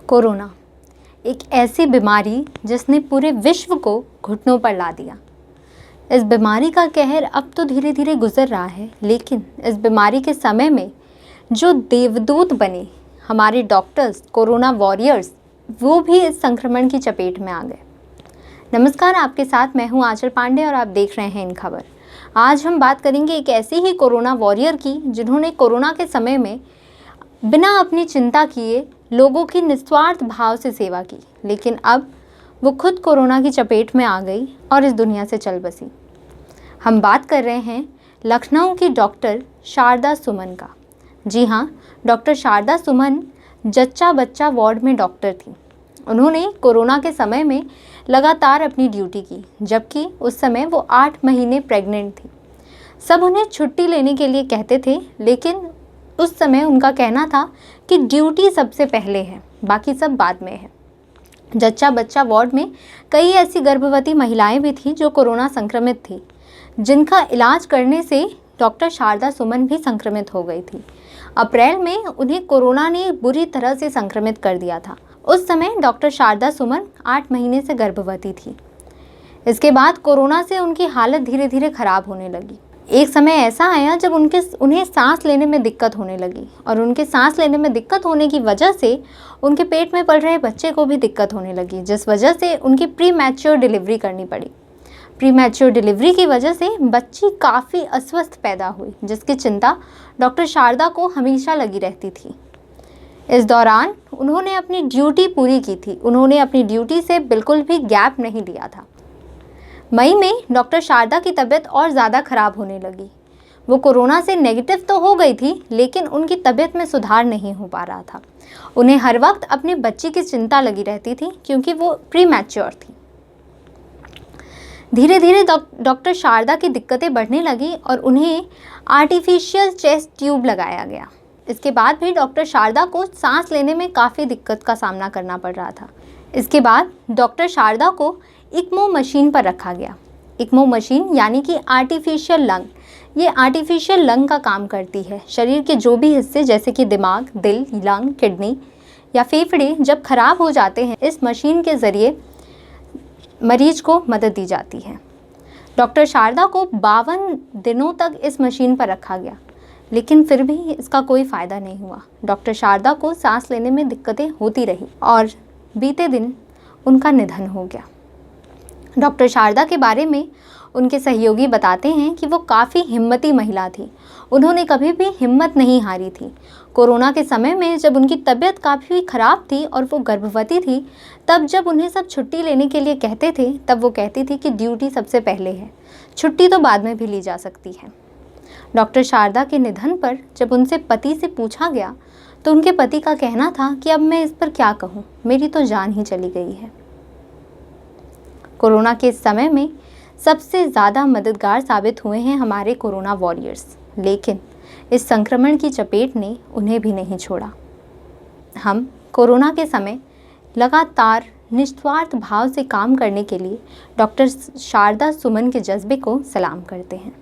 Corona एक ऐसी बीमारी जिसने पूरे विश्व को घुटनों पर ला दिया। इस बीमारी का कहर अब तो धीरे धीरे गुजर रहा है, लेकिन इस बीमारी के समय में जो देवदूत बने हमारे डॉक्टर्स, कोरोना वॉरियर्स, वो भी इस संक्रमण की चपेट में आ गए। नमस्कार, आपके साथ मैं हूं आंचल पांडे और आप देख रहे हैं इन खबर। आज हम बात करेंगे एक ऐसे ही कोरोना वॉरियर की जिन्होंने कोरोना के समय में बिना अपनी चिंता किए लोगों की निस्वार्थ भाव से सेवा की, लेकिन अब वो खुद कोरोना की चपेट में आ गई और इस दुनिया से चल बसी। हम बात कर रहे हैं लखनऊ की डॉक्टर शारदा सुमन का। जी हाँ, डॉक्टर शारदा सुमन जच्चा बच्चा वार्ड में डॉक्टर थी। उन्होंने कोरोना के समय में लगातार अपनी ड्यूटी की, जबकि उस समय वो 8 महीने प्रेग्नेंट थी। सब उन्हें छुट्टी लेने के लिए कहते थे, लेकिन उस समय उनका कहना था कि ड्यूटी सबसे पहले है, बाकी सब बाद में है। जच्चा बच्चा वार्ड में कई ऐसी गर्भवती महिलाएं भी थीं जो कोरोना संक्रमित थी, जिनका इलाज करने से डॉक्टर शारदा सुमन भी संक्रमित हो गई थी। अप्रैल में उन्हें कोरोना ने बुरी तरह से संक्रमित कर दिया था। उस समय डॉक्टर शारदा सुमन 8 महीने से गर्भवती थी। इसके बाद कोरोना से उनकी हालत धीरे धीरे खराब होने लगी। एक समय ऐसा आया जब उन्हें सांस लेने में दिक्कत होने लगी, और उनके सांस लेने में दिक्कत होने की वजह से उनके पेट में पल रहे बच्चे को भी दिक्कत होने लगी, जिस वजह से उनकी प्री मैच्योर डिलीवरी करनी पड़ी। प्री मैच्योर डिलीवरी की वजह से बच्ची काफ़ी अस्वस्थ पैदा हुई, जिसकी चिंता डॉक्टर शारदा को हमेशा लगी रहती थी। इस दौरान उन्होंने अपनी ड्यूटी पूरी की थी। उन्होंने अपनी ड्यूटी से बिल्कुल भी गैप नहीं लिया था। मई में डॉक्टर शारदा की तबीयत और ज़्यादा खराब होने लगी। वो कोरोना से नेगेटिव तो हो गई थी, लेकिन उनकी तबीयत में सुधार नहीं हो पा रहा था। उन्हें हर वक्त अपनी बच्ची की चिंता लगी रहती थी, क्योंकि वो प्री मैच्योर थी। धीरे धीरे डॉक्टर शारदा की दिक्कतें बढ़ने लगी और उन्हें आर्टिफिशियल चेस्ट ट्यूब लगाया गया। इसके बाद भी डॉक्टर शारदा को सांस लेने में काफ़ी दिक्कत का सामना करना पड़ रहा था। इसके बाद डॉक्टर शारदा को इक्मो मशीन पर रखा गया। इक्मो मशीन यानी कि आर्टिफिशियल लंग। ये आर्टिफिशियल लंग का काम करती है। शरीर के जो भी हिस्से जैसे कि दिमाग, दिल, लंग, किडनी या फेफड़े जब खराब हो जाते हैं, इस मशीन के ज़रिए मरीज को मदद दी जाती है। डॉक्टर शारदा को 52 दिनों तक इस मशीन पर रखा गया, लेकिन फिर भी इसका कोई फ़ायदा नहीं हुआ। डॉक्टर शारदा को सांस लेने में दिक्कतें होती रही और बीते दिन उनका निधन हो गया। डॉक्टर शारदा के बारे में उनके सहयोगी बताते हैं कि वो काफ़ी हिम्मती महिला थी। उन्होंने कभी भी हिम्मत नहीं हारी थी। कोरोना के समय में जब उनकी तबीयत काफ़ी ख़राब थी और वो गर्भवती थी, तब जब उन्हें सब छुट्टी लेने के लिए कहते थे, तब वो कहती थी कि ड्यूटी सबसे पहले है, छुट्टी तो बाद में भी ली जा सकती है। डॉक्टर शारदा के निधन पर जब उनसे पति से पूछा गया, तो उनके पति का कहना था कि अब मैं इस पर क्या कहूँ, मेरी तो जान ही चली गई है। कोरोना के समय में सबसे ज़्यादा मददगार साबित हुए हैं हमारे कोरोना वॉरियर्स, लेकिन इस संक्रमण की चपेट ने उन्हें भी नहीं छोड़ा। हम कोरोना के समय लगातार निस्वार्थ भाव से काम करने के लिए डॉक्टर शारदा सुमन के जज्बे को सलाम करते हैं।